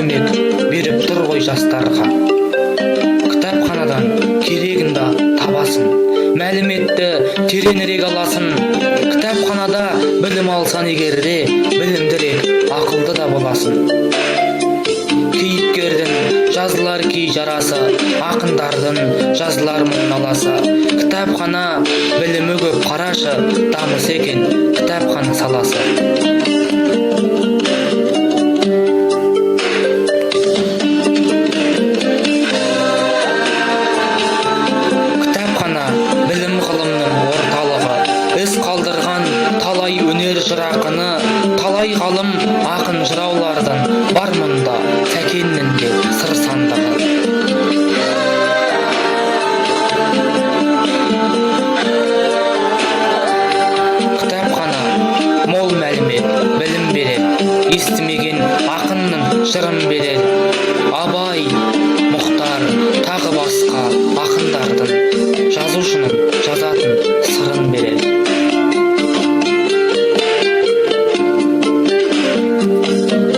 көмек беріп тұр ғой жастарға. Кітапханадан керегін да табасын, мәліметті тереңірек аласын. Кітапханада білім алсан егерде, білімдірек, ақылды да боласын. Кейіпкердің жазылар кей жарасы, ақындардың жазылар мұңналасы. Кітапхана білімі көп қарашы, дамыс екен кітапхана саласы. Кітапхана білім ғылымның орталығы, із қалдырған талай өнер жырақыны, талай ғалым ақын жыраулардың бар мұнда Сәкеннің де сыр сандығы. Кітапхана мол мәлімет, білім береді, естімеген ақынның жырын